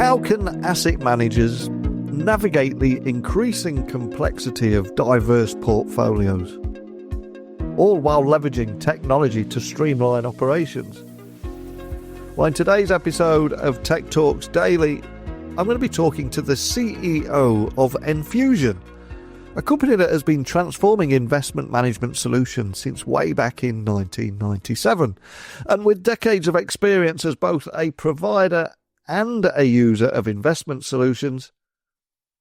How can asset managers navigate the increasing complexity of diverse portfolios, all while leveraging technology to streamline operations? Well, in today's episode of Tech Talks Daily, I'm going to be talking to the CEO of Enfusion, a company that has been transforming investment management solutions since way back in 1997. And with decades of experience as both a provider and a user of investment solutions,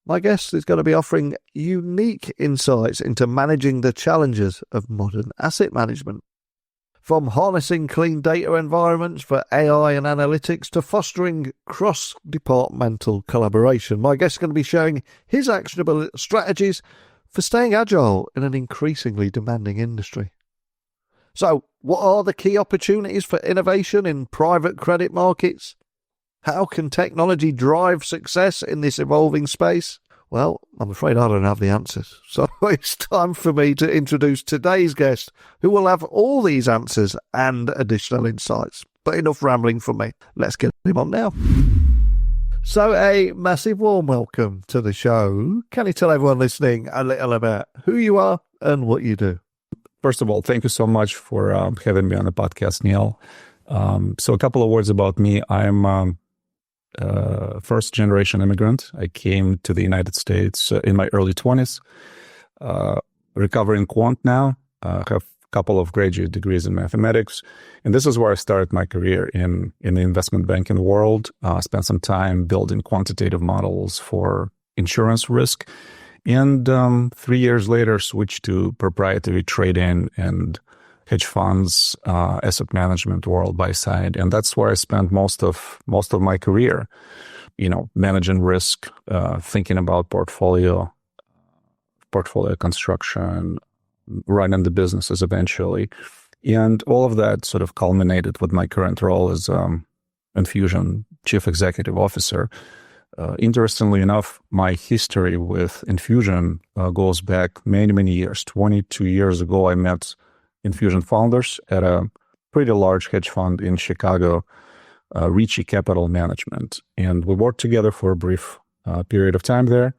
my guest is going to be offering unique insights into managing the challenges of modern asset management. From harnessing clean data environments for AI and analytics to fostering cross-departmental collaboration, my guest is going to be sharing his actionable strategies for staying agile in an increasingly demanding industry. So, what are the key opportunities for innovation in private credit markets? How can technology drive success in this evolving space? Well, I'm afraid I don't have the answers. So it's time for me to introduce today's guest, who will have all these answers and additional insights. But enough rambling from me. Let's get him on now. So a massive warm welcome to the show. Can you tell everyone listening a little about who you are and what you do? First of all, thank you so much for having me on the podcast, Neil. So a couple of words about me. I'm first-generation immigrant. I came to the United States in my early 20s, recovering quant now. Have a couple of graduate degrees in mathematics. And this is where I started my career in the investment banking world. Spent some time building quantitative models for insurance risk. And 3 years later, switched to proprietary trading and hedge funds, asset management world by side. And that's where I spent most of my career, managing risk, thinking about portfolio construction, running the businesses eventually. And all of that sort of culminated with my current role as Enfusion Chief Executive Officer. Interestingly enough, my history with Enfusion goes back many, many years. 22 years ago, I met Enfusion founders at a pretty large hedge fund in Chicago, Ricci Capital Management. And we worked together for a brief period of time there.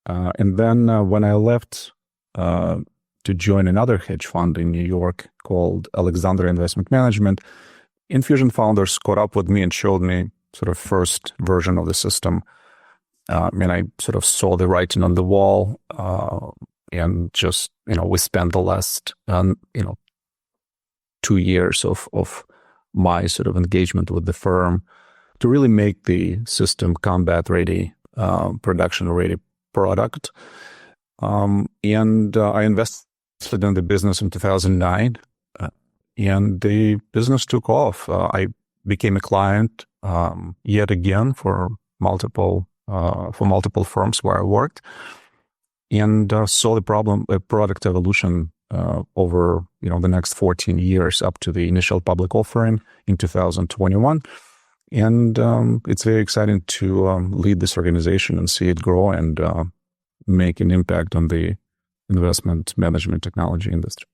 And then when I left to join another hedge fund in New York called Alexander Investment Management, Enfusion founders caught up with me and showed me sort of first version of the system. And I sort of saw the writing on the wall. And just, we spent the last, 2 years of my sort of engagement with the firm to really make the system combat ready, production ready product. And I invested in the business in 2009, and the business took off. I became a client yet again for multiple firms where I worked. And saw the product evolution over the next 14 years up to the initial public offering in 2021. And it's very exciting to lead this organization and see it grow and make an impact on the investment management technology industry.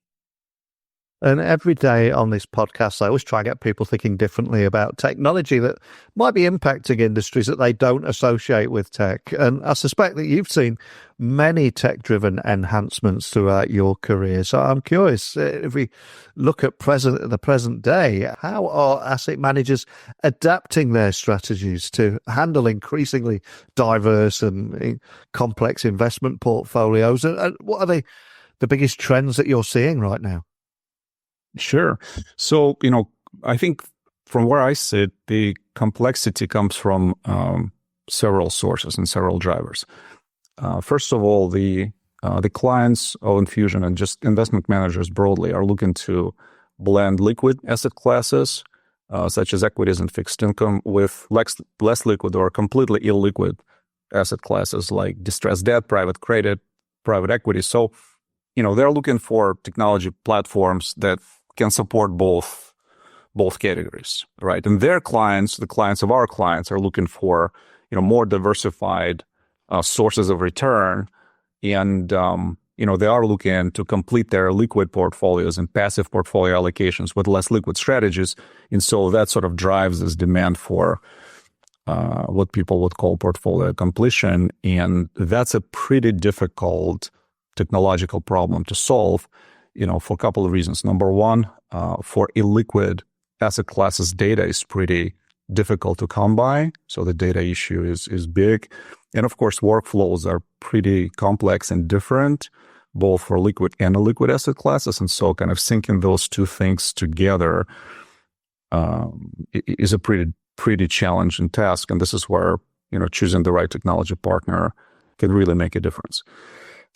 And every day on this podcast, I always try and get people thinking differently about technology that might be impacting industries that they don't associate with tech. And I suspect that you've seen many tech-driven enhancements throughout your career. So I'm curious, if we look at the present day, how are asset managers adapting their strategies to handle increasingly diverse and complex investment portfolios? And what are the biggest trends that you're seeing right now? Sure. So, I think from where I sit, the complexity comes from several sources and several drivers. First of all, the clients of Enfusion and just investment managers broadly are looking to blend liquid asset classes, such as equities and fixed income, with less liquid or completely illiquid asset classes like distressed debt, private credit, private equity. So, they're looking for technology platforms that can support both categories, right? And their clients, the clients of our clients, are looking for more diversified sources of return, and they are looking to complete their liquid portfolios and passive portfolio allocations with less liquid strategies, and so that sort of drives this demand for what people would call portfolio completion. And that's a pretty difficult technological problem to solve, for a couple of reasons. Number one, for illiquid asset classes, data is pretty difficult to come by. So the data issue is big. And of course, workflows are pretty complex and different, both for liquid and illiquid asset classes. And so kind of syncing those two things together is a pretty challenging task. And this is where, choosing the right technology partner can really make a difference.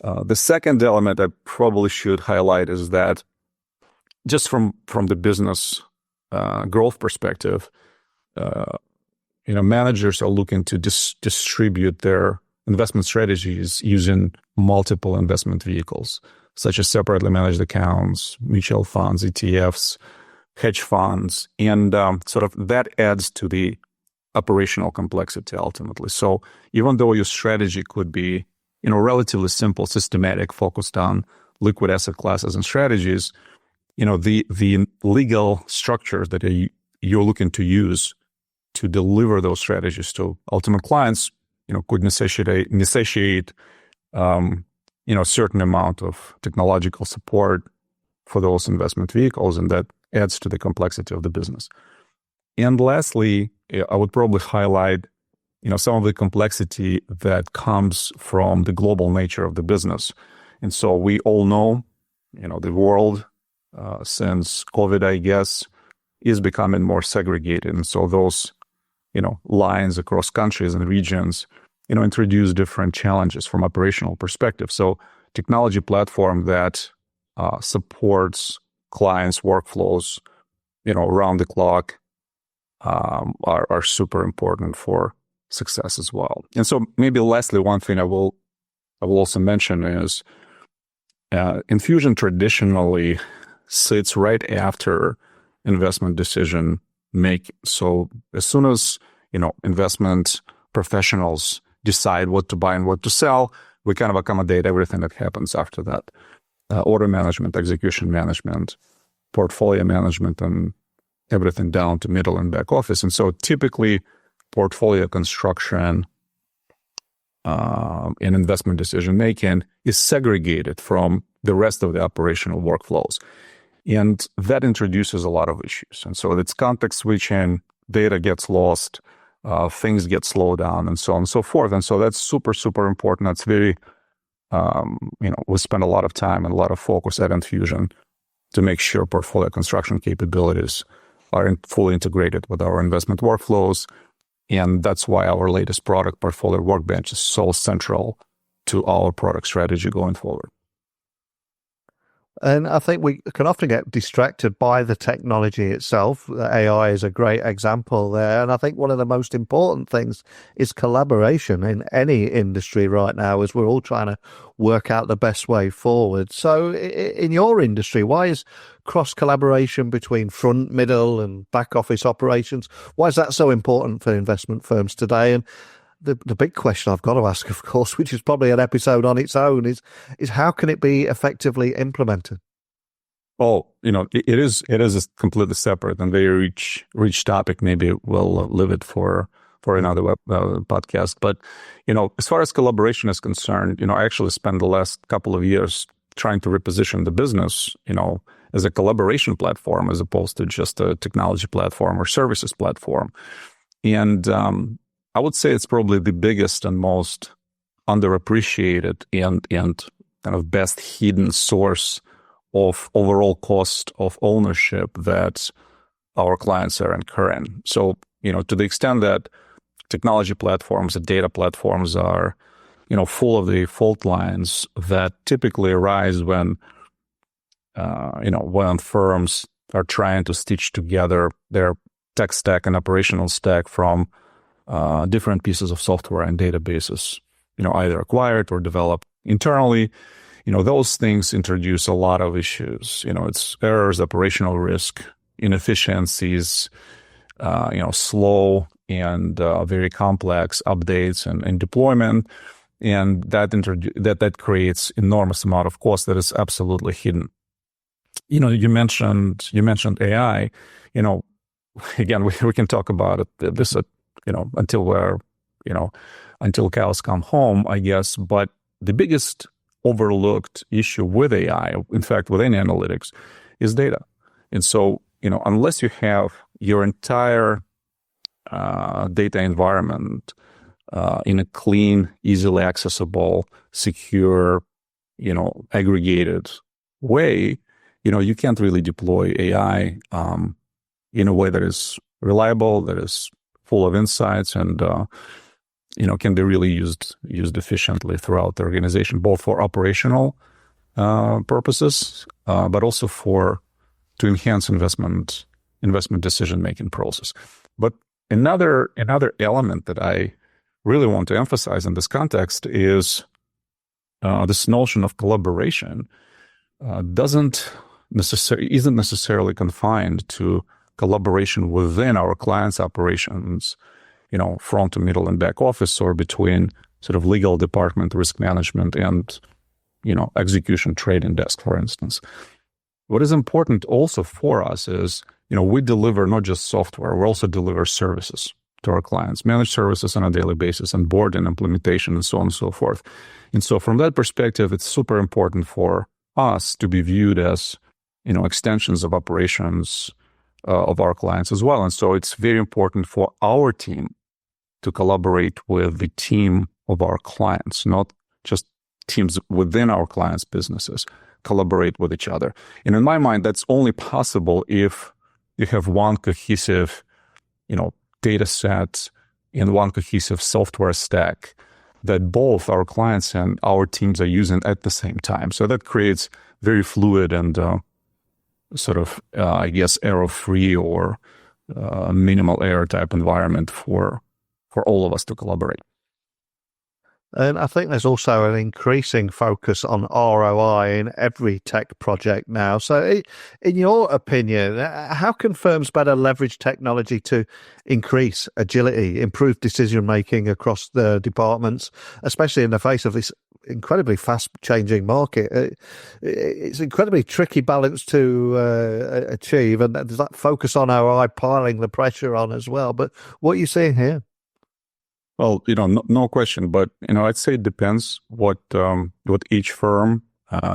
The second element I probably should highlight is that just from the business growth perspective, managers are looking to distribute their investment strategies using multiple investment vehicles, such as separately managed accounts, mutual funds, ETFs, hedge funds, and sort of that adds to the operational complexity ultimately. So even though your strategy could be, relatively simple, systematic, focused on liquid asset classes and strategies, the legal structures that you're looking to use to deliver those strategies to ultimate clients, could necessitate a certain amount of technological support for those investment vehicles, and that adds to the complexity of the business. And lastly, I would probably highlight, some of the complexity that comes from the global nature of the business. And so we all know, the world since COVID, I guess, is becoming more segregated. And so those, lines across countries and regions, introduce different challenges from operational perspective. So technology platform that supports clients' workflows, around the clock, are super important for success as well. And so maybe lastly, one thing I will also mention is Enfusion traditionally sits right after investment decision making. So as soon as, investment professionals decide what to buy and what to sell, we kind of accommodate everything that happens after that. Order management, execution management, portfolio management, and everything down to middle and back office. And so typically portfolio construction and investment decision making is segregated from the rest of the operational workflows. And that introduces a lot of issues. And so it's context switching, data gets lost, things get slowed down, and so on and so forth. And so that's super, super important. That's very, we spend a lot of time and a lot of focus at Enfusion to make sure portfolio construction capabilities are fully integrated with our investment workflows. And that's why our latest product, Portfolio Workbench, is so central to our product strategy going forward. And I think we can often get distracted by the technology itself. AI is a great example there. And I think one of the most important things is collaboration in any industry right now, as we're all trying to work out the best way forward. So in your industry, why is cross-collaboration between front, middle and back office operations, why is that so important for investment firms today? And the big question I've got to ask, of course, which is probably an episode on its own, is how can it be effectively implemented? Oh, it is completely separate and very rich topic. Maybe we'll leave it for another podcast. But, as far as collaboration is concerned, I actually spent the last couple of years trying to reposition the business, as a collaboration platform as opposed to just a technology platform or services platform. And I would say it's probably the biggest and most underappreciated and kind of best hidden source of overall cost of ownership that our clients are incurring. So, to the extent that technology platforms and data platforms are, full of the fault lines that typically arise when firms are trying to stitch together their tech stack and operational stack from different pieces of software and databases, either acquired or developed internally, those things introduce a lot of issues. It's errors, operational risk, inefficiencies, slow and very complex updates and deployment, and that creates enormous amount of cost that is absolutely hidden. You mentioned AI. Again, we can talk about it. This until cows come home, I guess. But the biggest overlooked issue with AI, in fact, with any analytics, is data. And so, unless you have your entire data environment in a clean, easily accessible, secure, aggregated way, you can't really deploy AI in a way that is reliable, that is full of insights, and can be really used efficiently throughout the organization, both for operational purposes, but also to enhance investment decision-making process. But another element that I really want to emphasize in this context is this notion of collaboration isn't necessarily confined to collaboration within our clients' operations, front to middle and back office, or between sort of legal department, risk management, and execution trading desk, for instance. What is important also for us is, we deliver not just software, we also deliver services to our clients, managed services on a daily basis, and board and implementation, and so on and so forth. And so from that perspective, it's super important for us to be viewed as, extensions of operations of our clients as well. And so it's very important for our team to collaborate with the team of our clients, not just teams within our clients' businesses, collaborate with each other. And in my mind, that's only possible if you have one cohesive, data set and one cohesive software stack that both our clients and our teams are using at the same time. So that creates very fluid and error-free or minimal error type environment for all of us to collaborate. And I think there's also an increasing focus on ROI in every tech project now. So in your opinion, how can firms better leverage technology to increase agility, improve decision-making across the departments, especially in the face of this incredibly fast-changing market? It's an incredibly tricky balance to achieve, and there's that focus on ROI piling the pressure on as well. But what are you seeing here? Well, no question, but I'd say it depends what each firm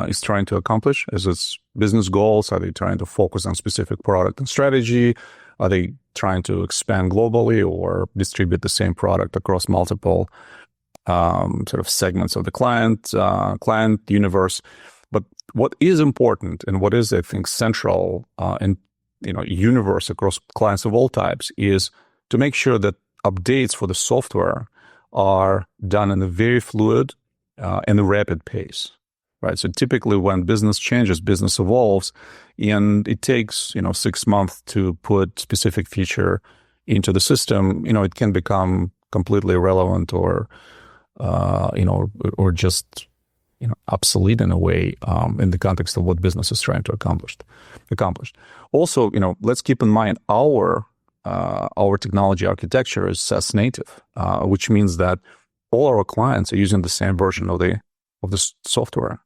is trying to accomplish as its business goals. Are they trying to focus on specific product and strategy? Are they trying to expand globally or distribute the same product across multiple sort of segments of the client universe? But what is important and what is, I think, central and universe across clients of all types is to make sure that updates for the software are done in a very fluid and a rapid pace, right? So typically when business changes, business evolves, and it takes, 6 months to put specific feature into the system, it can become completely irrelevant or just, obsolete in a way in the context of what business is trying to accomplish. Also, let's keep in mind our technology architecture is SaaS-native, which means that all our clients are using the same version of the software,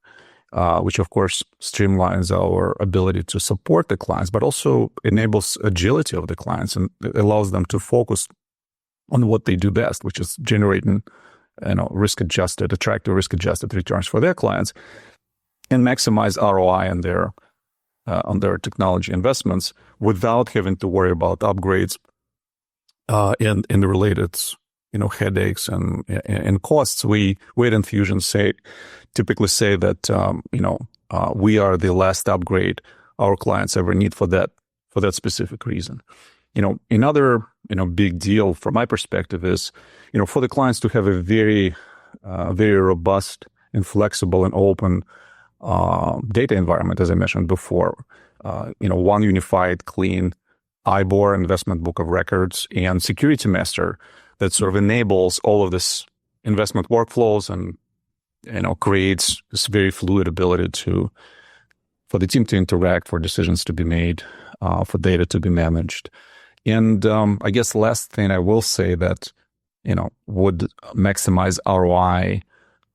which of course streamlines our ability to support the clients, but also enables agility of the clients and allows them to focus on what they do best, which is generating, attractive risk-adjusted returns for their clients, and maximize ROI on their technology investments without having to worry about upgrades and the related headaches and costs. We at Enfusion typically say that we are the last upgrade our clients ever need for that specific reason. Another big deal from my perspective is for the clients to have a very very robust and flexible and open data environment, as I mentioned before, one unified, clean IBOR, investment book of records, and security master that sort of enables all of this investment workflows and, creates this very fluid ability for the team to interact, for decisions to be made, for data to be managed. And I guess last thing I will say that, would maximize ROI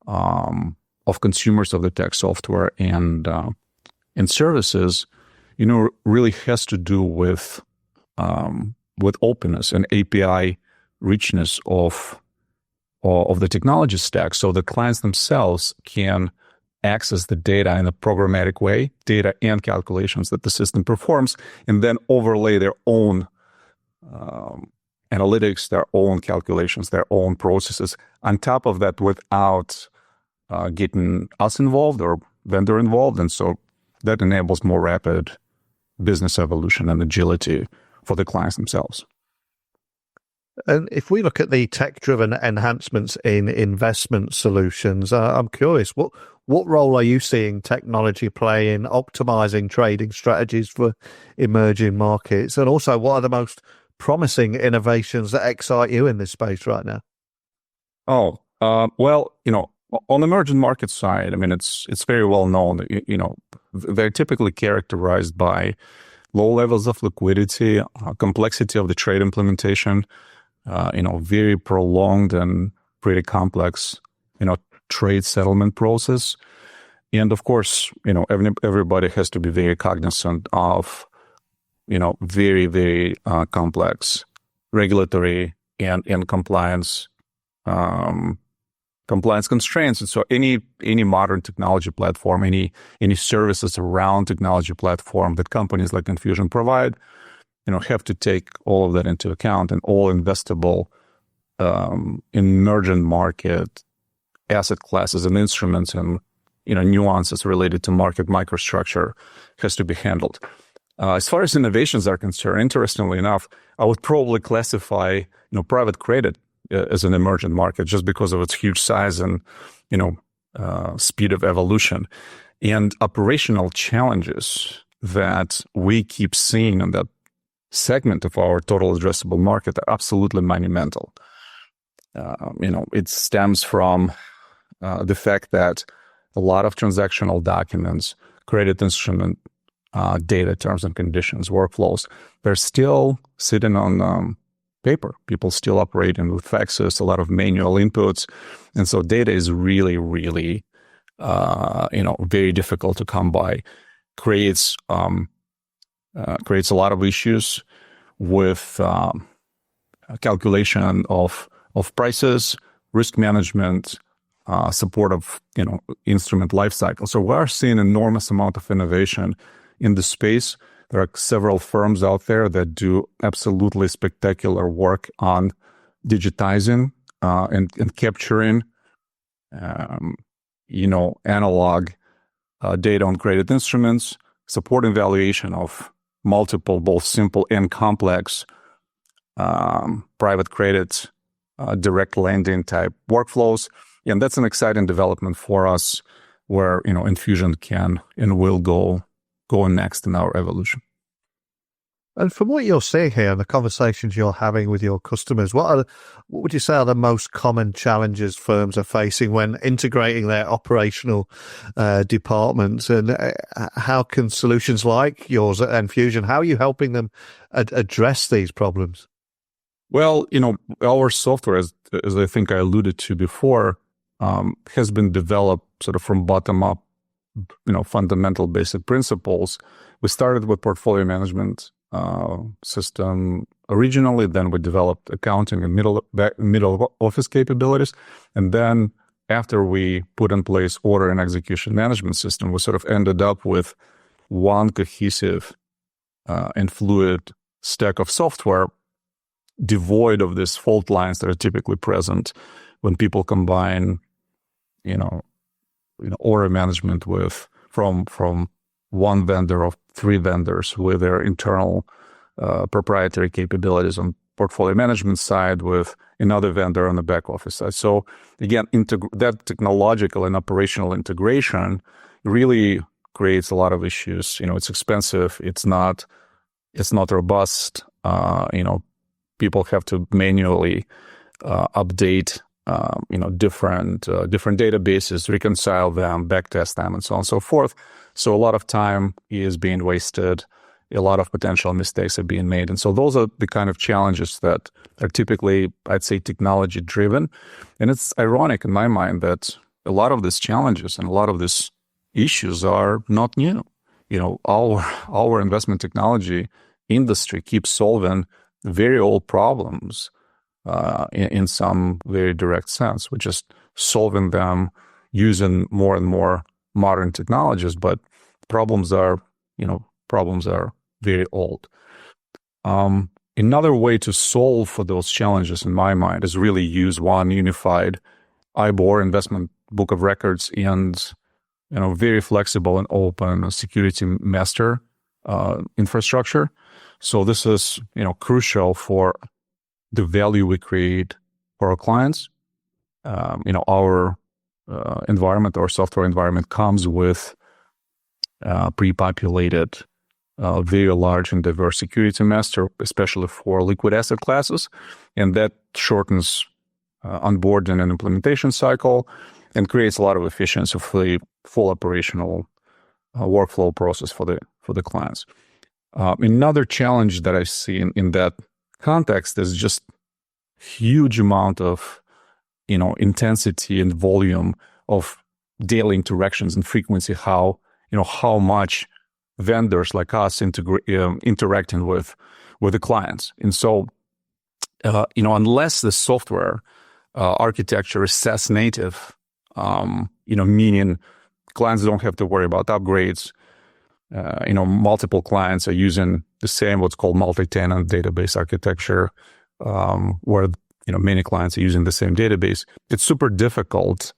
of consumers of the tech software and services, really has to do with openness and API richness of the technology stack, so the clients themselves can access the data in a programmatic way, data and calculations that the system performs, and then overlay their own analytics, their own calculations, their own processes on top of that without getting us involved or vendor involved. And so that enables more rapid business evolution and agility for the clients themselves. And if we look at the tech-driven enhancements in investment solutions, I'm curious, what role are you seeing technology play in optimizing trading strategies for emerging markets? And also, what are the most promising innovations that excite you in this space right now? Well, on the emerging market side, I mean, it's very well known. They're typically characterized by low levels of liquidity, complexity of the trade implementation, very prolonged and pretty complex, trade settlement process. And of course, everybody has to be very cognizant of, very, very complex regulatory and compliance constraints. And so any modern technology platform, any services around technology platform that companies like Enfusion provide, have to take all of that into account, and all investable emerging market asset classes and instruments and nuances related to market microstructure has to be handled. As far as innovations are concerned, interestingly enough, I would probably classify private credit as an emerging market just because of its huge size and speed of evolution, and operational challenges that we keep seeing in that segment of our total addressable market are absolutely monumental. It stems from the fact that a lot of transactional documents, credit instrument data, terms and conditions, workflows, they're still sitting on paper. People still operating with faxes, a lot of manual inputs. And so data is really, really, very difficult to come by. Creates a lot of issues with calculation of prices, risk management, support of instrument lifecycle. So we are seeing an enormous amount of innovation in the space. There are several firms out there that do absolutely spectacular work on digitizing and capturing analog data on credit instruments, supporting valuation of multiple, both simple and complex private credit, direct lending type workflows. And that's an exciting development for us where, Enfusion can and will go next in our evolution. And from what you're seeing here and the conversations you're having with your customers, what would you say are the most common challenges firms are facing when integrating their operational departments? And how can solutions like yours at Enfusion, how are you helping them address these problems? Well, our software, as I think I alluded to before, has been developed sort of from bottom up, fundamental basic principles. We started with portfolio management system originally, then we developed accounting and middle office capabilities. And then after we put in place order and execution management system, we sort of ended up with one cohesive and fluid stack of software devoid of these fault lines that are typically present when people combine, order management from one vendor of three vendors with their internal proprietary capabilities on portfolio management side with another vendor on the back office side. So again, that technological and operational integration really creates a lot of issues. It's expensive. It's not robust. People have to manually update, different databases, reconcile them, backtest them, and so on and so forth. So a lot of time is being wasted. A lot of potential mistakes are being made. And so those are the kind of challenges that are typically, I'd say, technology driven. And it's ironic in my mind that a lot of these challenges and a lot of these issues are not new. Our investment technology industry keeps solving very old problems in some very direct sense. We're just solving them using more and more modern technologies, but problems are very old. Another way to solve for those challenges, in my mind, is really use one unified IBOR investment book of records and very flexible and open security master infrastructure. So this is crucial for the value we create for our clients. Our environment, our software environment, comes with pre-populated, very large and diverse security master, especially for liquid asset classes, and that shortens onboarding and implementation cycle and creates a lot of efficiency for the full operational workflow process for the clients. Another challenge that I see in that context is just huge amount of intensity and volume of daily interactions and frequency. How much vendors like us interacting with the clients, and so unless the software architecture is SaaS-native, meaning clients don't have to worry about upgrades. Multiple clients are using the same what's called multi-tenant database architecture, where many clients are using the same database. It's super difficult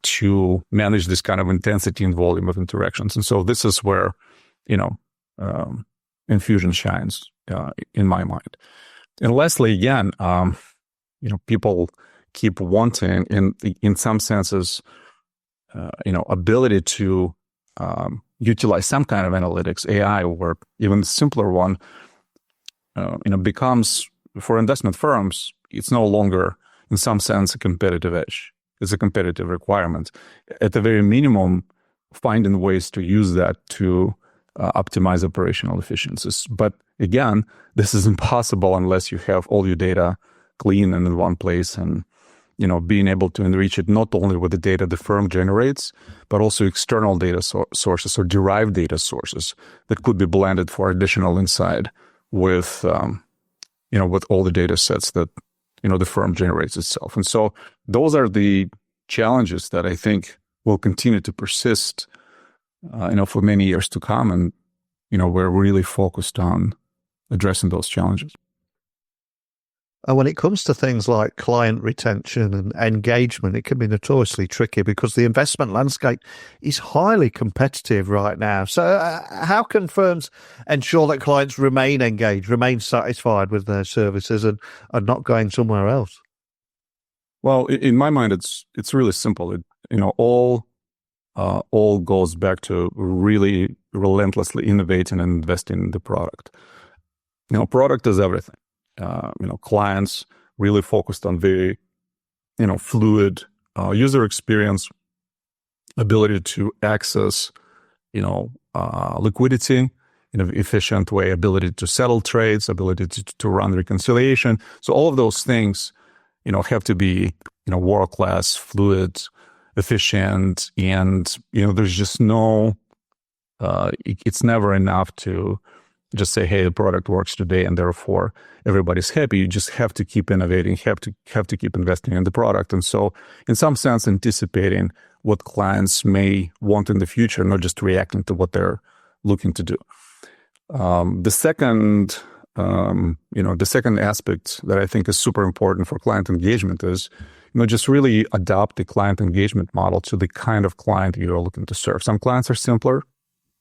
to manage this kind of intensity and volume of interactions, and so this is where Enfusion shines in my mind. And lastly, again, people keep wanting, in some senses, ability to utilize some kind of analytics, AI, or even the simpler one, becomes, for investment firms, it's no longer, in some sense, a competitive edge. It's a competitive requirement. At the very minimum, finding ways to use that to optimize operational efficiencies. But again, this is impossible unless you have all your data clean and in one place, and being able to enrich it not only with the data the firm generates, but also external data sources or derived data sources that could be blended for additional insight with all the data sets that the firm generates itself. And so those are the challenges that I think will continue to persist for many years to come, and we're really focused on addressing those challenges. And when it comes to things like client retention and engagement, it can be notoriously tricky because the investment landscape is highly competitive right now. So how can firms ensure that clients remain engaged, remain satisfied with their services and are not going somewhere else? Well, in my mind, it's really simple. All goes back to really relentlessly innovating and investing in the product. Product is everything. Clients really focused on very, fluid user experience, ability to access, liquidity in an efficient way, ability to settle trades, ability to run reconciliation. So all of those things, have to be, world-class, fluid, efficient, and, there's just no, it's never enough to just say, hey, the product works today and therefore everybody's happy. You just have to keep innovating, have to keep investing in the product. And so in some sense, anticipating what clients may want in the future, not just reacting to what they're looking to do. The second aspect that I think is super important for client engagement is, just really adopt the client engagement model to the kind of client you're looking to serve. Some clients are simpler.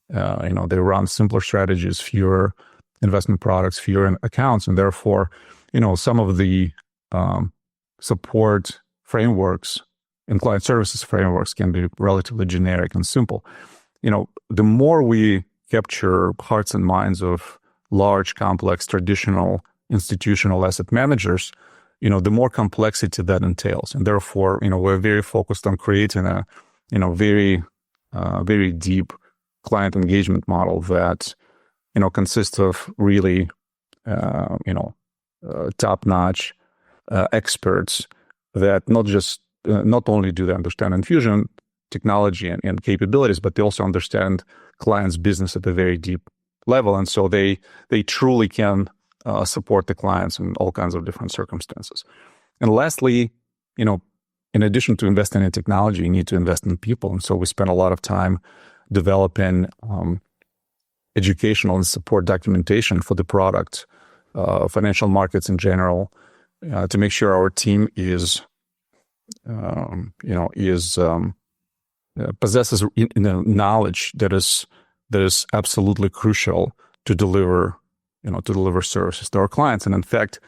They run simpler strategies, fewer investment products, fewer accounts, and therefore, some of the support frameworks and client services frameworks can be relatively generic and simple. The more we capture hearts and minds of large, complex, traditional institutional asset managers, the more complexity that entails, and therefore, we're very focused on creating a, very, very deep client engagement model that, consists of really, top-notch experts that not only do they understand Enfusion technology and capabilities, but they also understand clients' business at a very deep level, and so they truly can support the clients in all kinds of different circumstances. And lastly, in addition to investing in technology, you need to invest in people. And so we spend a lot of time developing educational and support documentation for the product, financial markets in general, to make sure our team possesses knowledge that is absolutely crucial to deliver services to our clients. And in fact,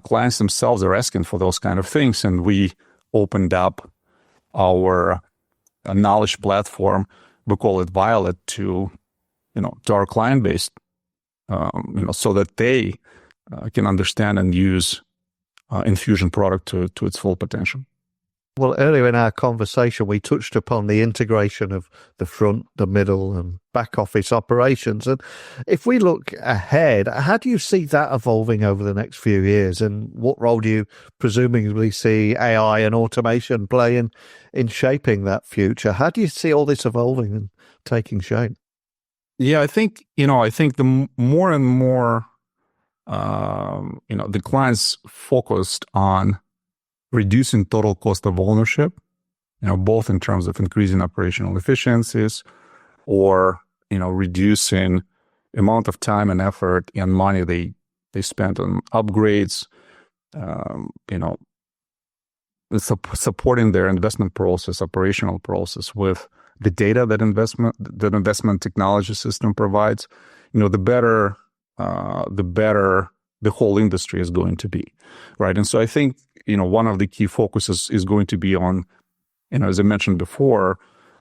clients themselves are asking for those kind of things, and we opened up our knowledge platform. We call it Violet to our client base, so that they can understand and use Enfusion product to its full potential. Well, earlier in our conversation, we touched upon the integration of the front, the middle, and back office operations. And if we look ahead, how do you see that evolving over the next few years? And what role do you presumably see AI and automation playing in shaping that future? How do you see all this evolving and taking shape? Yeah, I think the more and more, the clients focused on reducing total cost of ownership, both in terms of increasing operational efficiencies or, reducing amount of time and effort and money they spent on upgrades, supporting their investment process, operational process with the data that investment technology system provides, the better the whole industry is going to be, right? And so I think, one of the key focuses is going to be on, as I mentioned before,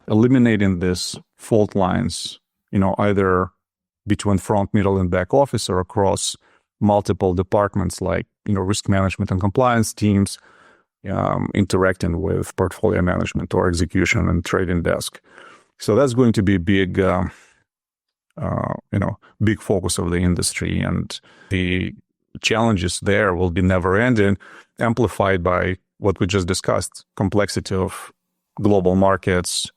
eliminating these fault lines, either between front, middle, and back office or across multiple departments like, risk management and compliance teams, interacting with portfolio management or execution and trading desk. So that's going to be a big focus of the industry, and the challenges there will be never ending, amplified by what we just discussed: complexity of global markets,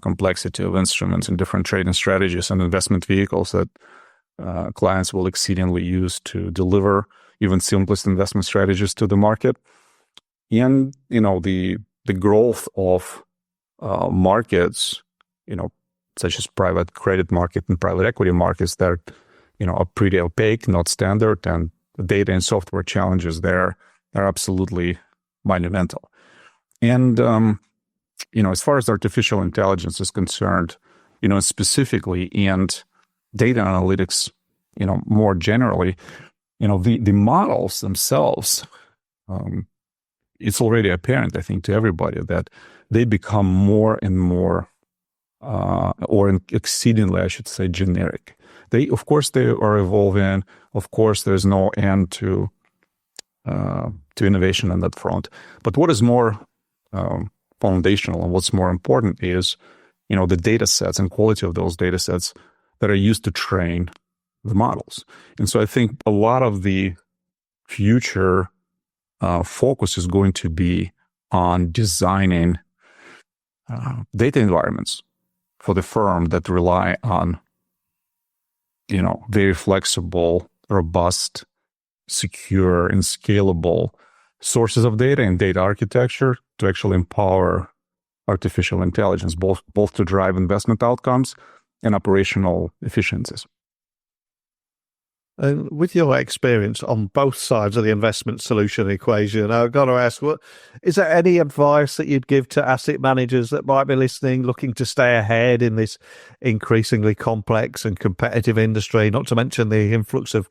complexity of instruments and different trading strategies and investment vehicles that clients will exceedingly use to deliver even simplest investment strategies to the market. And, the growth of markets, such as private credit market and private equity markets that, are pretty opaque, not standard, and the data and software challenges there are absolutely monumental. And, as far as artificial intelligence is concerned, specifically, and data analytics, more generally, the models themselves, it's already apparent, I think, to everybody that they become more and more, or exceedingly, I should say, generic. Of course, they are evolving. Of course, there's no end to innovation on that front. But what is more foundational and what's more important is, the data sets and quality of those data sets that are used to train the models. And so I think a lot of the future focus is going to be on designing data environments for the firm that rely on, very flexible, robust, secure, and scalable sources of data and data architecture to actually empower artificial intelligence, both to drive investment outcomes and operational efficiencies. And with your experience on both sides of the investment solution equation, I've got to ask, is there any advice that you'd give to asset managers that might be listening, looking to stay ahead in this increasingly complex and competitive industry, not to mention the influx of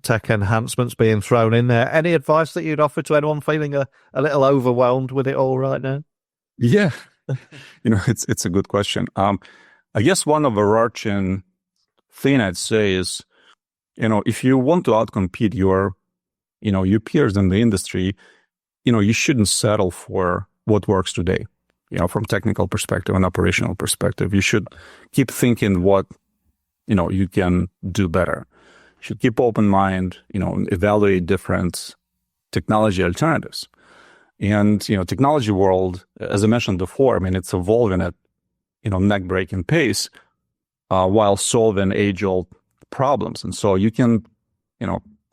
tech enhancements being thrown in there? Any advice that you'd offer to anyone feeling a little overwhelmed with it all right now? Yeah, it's a good question. I guess one overarching thing I'd say is, if you want to outcompete your peers in the industry, you shouldn't settle for what works today, from technical perspective and operational perspective. You should keep thinking what, you can do better. You should keep open mind, evaluate different technology alternatives. And, technology world, as I mentioned before, it's evolving at, neck-breaking pace, while solving age-old problems. And so you can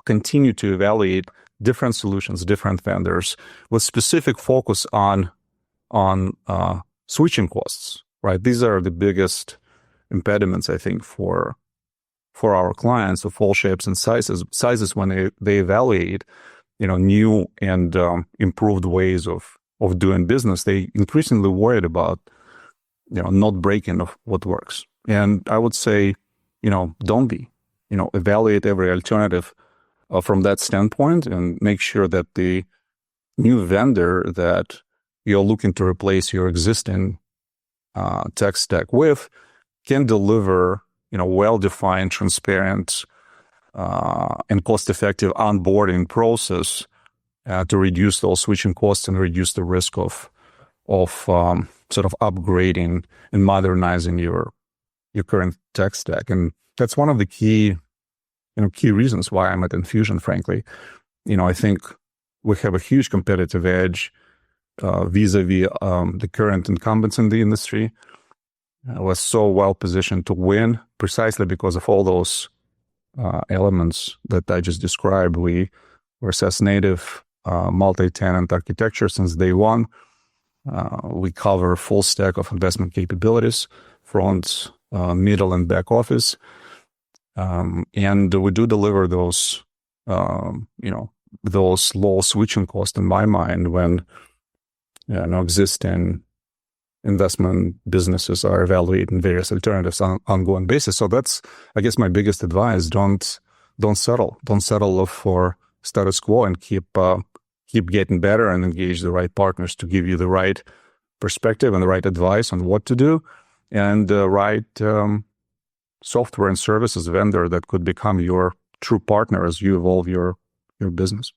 continue to evaluate different solutions, different vendors with specific focus on switching costs, right? These are the biggest impediments, I think, for our clients of all shapes and sizes when they evaluate, new and improved ways of doing business. They increasingly worried about, not breaking of what works. And I would say, don't be, evaluate every alternative from that standpoint and make sure that the new vendor that you're looking to replace your existing tech stack with can deliver, well-defined, transparent, and cost-effective onboarding process to reduce those switching costs and reduce the risk of sort of upgrading and modernizing your current tech stack. And that's one of the key reasons why I'm at Enfusion, frankly. I think we have a huge competitive edge vis-a-vis the current incumbents in the industry. We're so well positioned to win precisely because of all those elements that I just described. We're SaaS-native, multi-tenant architecture since day one. We cover full stack of investment capabilities, front, middle, and back office. And we do deliver those, those low switching costs in my mind when existing investment businesses are evaluating various alternatives on an ongoing basis. So that's, I guess, my biggest advice. Don't settle for status quo and keep getting better and engage the right partners to give you the right perspective and the right advice on what to do and the right software and services vendor that could become your true partner as you evolve your business.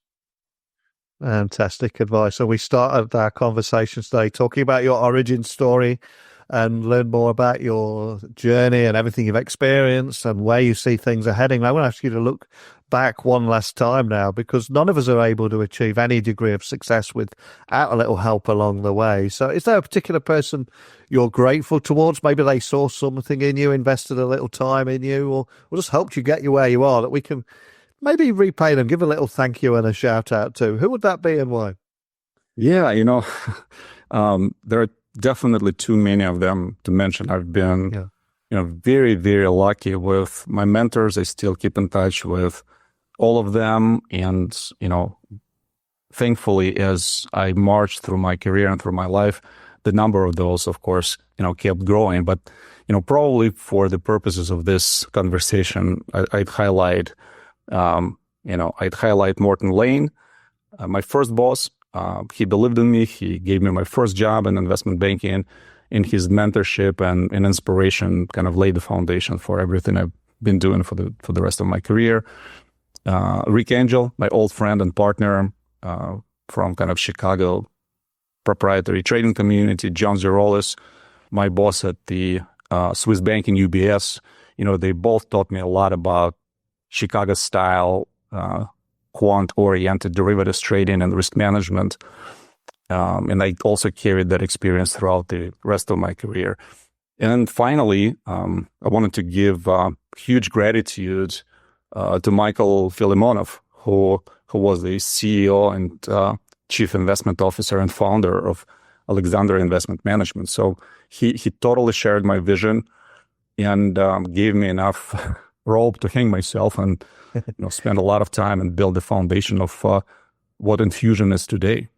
Fantastic advice. So we started our conversation today talking about your origin story and learn more about your journey and everything you've experienced and where you see things are heading. I want to ask you to look back one last time now, because none of us are able to achieve any degree of success without a little help along the way. So is there a particular person you're grateful towards? Maybe they saw something in you, invested a little time in you, or just helped you get you where you are, that we can maybe repay them, give a little thank you and a shout out to. Who would that be and why? Yeah, there are definitely too many of them to mention. I've been, very, very lucky with my mentors. I still keep in touch with all of them. And, thankfully, as I marched through my career and through my life, the number of those, of course, kept growing. But, probably for the purposes of this conversation, I'd highlight Morton Lane, my first boss. He believed in me. He gave me my first job in investment banking, and his mentorship and inspiration kind of laid the foundation for everything I've been doing for the rest of my career. Rick Angel, my old friend and partner from kind of Chicago proprietary trading community. John Zerolis, my boss at the Swiss banking UBS. They both taught me a lot about Chicago style, quant-oriented derivatives trading and risk management. And I also carried that experience throughout the rest of my career. And finally, I wanted to give huge gratitude to Michael Filimonov, who was the CEO and chief investment officer and founder of Alexander Investment Management. So he totally shared my vision and gave me enough rope to hang myself and spend a lot of time and build the foundation of what Enfusion is today.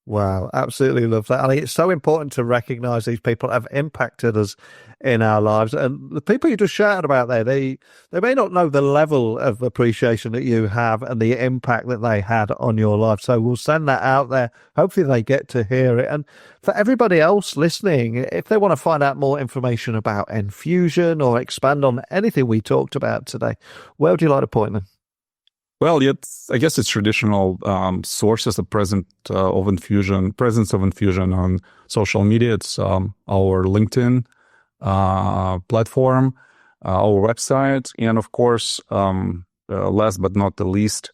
Wow, absolutely love that. It's so important to recognize these people that have impacted us in our lives. And the people you just shouted about there, they may not know the level of appreciation that you have and the impact that they had on your life. So we'll send that out there. Hopefully they get to hear it. And for everybody else listening, if they want to find out more information about Enfusion or expand on anything we talked about today, where would you like to point them? Well, I guess it's traditional sources of presence of Enfusion on social media. It's our LinkedIn platform, our website, and of course, last but not the least,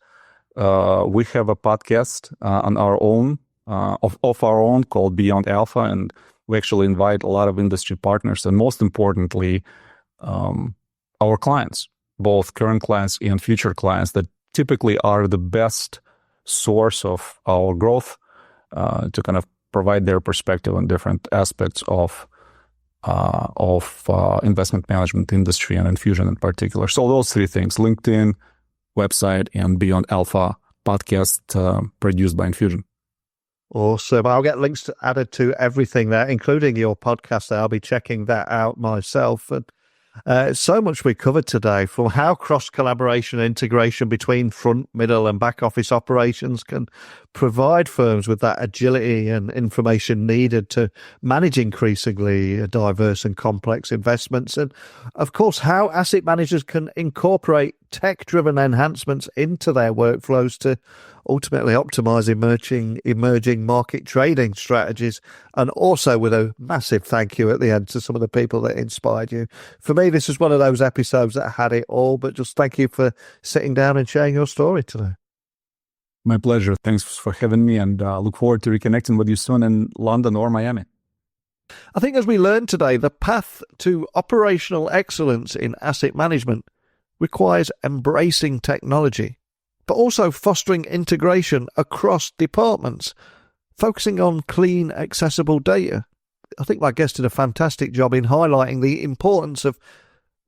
we have a podcast on our own, of our own, called Beyond Alpha, and we actually invite a lot of industry partners, and most importantly, our clients. both current clients and future clients that typically are the best source of our growth to kind of provide their perspective on different aspects of investment management industry and Enfusion in particular. So those three things: LinkedIn, website, and Beyond Alpha podcast produced by Enfusion. Awesome. I'll get links added to everything there, including your podcast. I'll be checking that out myself. And so much we covered today, from how cross-collaboration and integration between front, middle and back office operations can provide firms with that agility and information needed to manage increasingly diverse and complex investments. And of course, how asset managers can incorporate tech-driven enhancements into their workflows to ultimately optimize emerging market trading strategies. And also with a massive thank you at the end to some of the people that inspired you. For me, this is one of those episodes that had it all, but just thank you for sitting down and sharing your story today. My pleasure. Thanks for having me, and look forward to reconnecting with you soon in London or Miami. I think, as we learned today, the path to operational excellence in asset management requires embracing technology, but also fostering integration across departments, focusing on clean, accessible data. I think my guest did a fantastic job in highlighting the importance of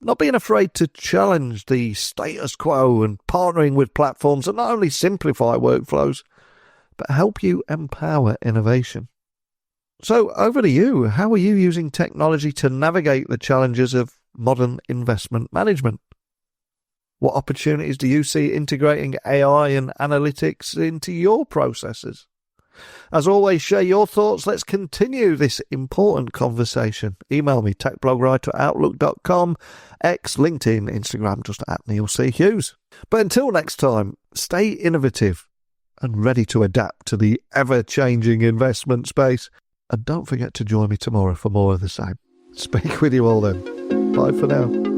not being afraid to challenge the status quo and partnering with platforms that not only simplify workflows, but help you empower innovation. So over to you. How are you using technology to navigate the challenges of modern investment management? What opportunities do you see integrating AI and analytics into your processes? As always, share your thoughts. Let's continue this important conversation. Email me, techblogwriter@outlook.com, X, LinkedIn, Instagram, just @NeilC.Hughes. But until next time, stay innovative and ready to adapt to the ever-changing investment space. And don't forget to join me tomorrow for more of the same. Speak with you all then. Bye for now.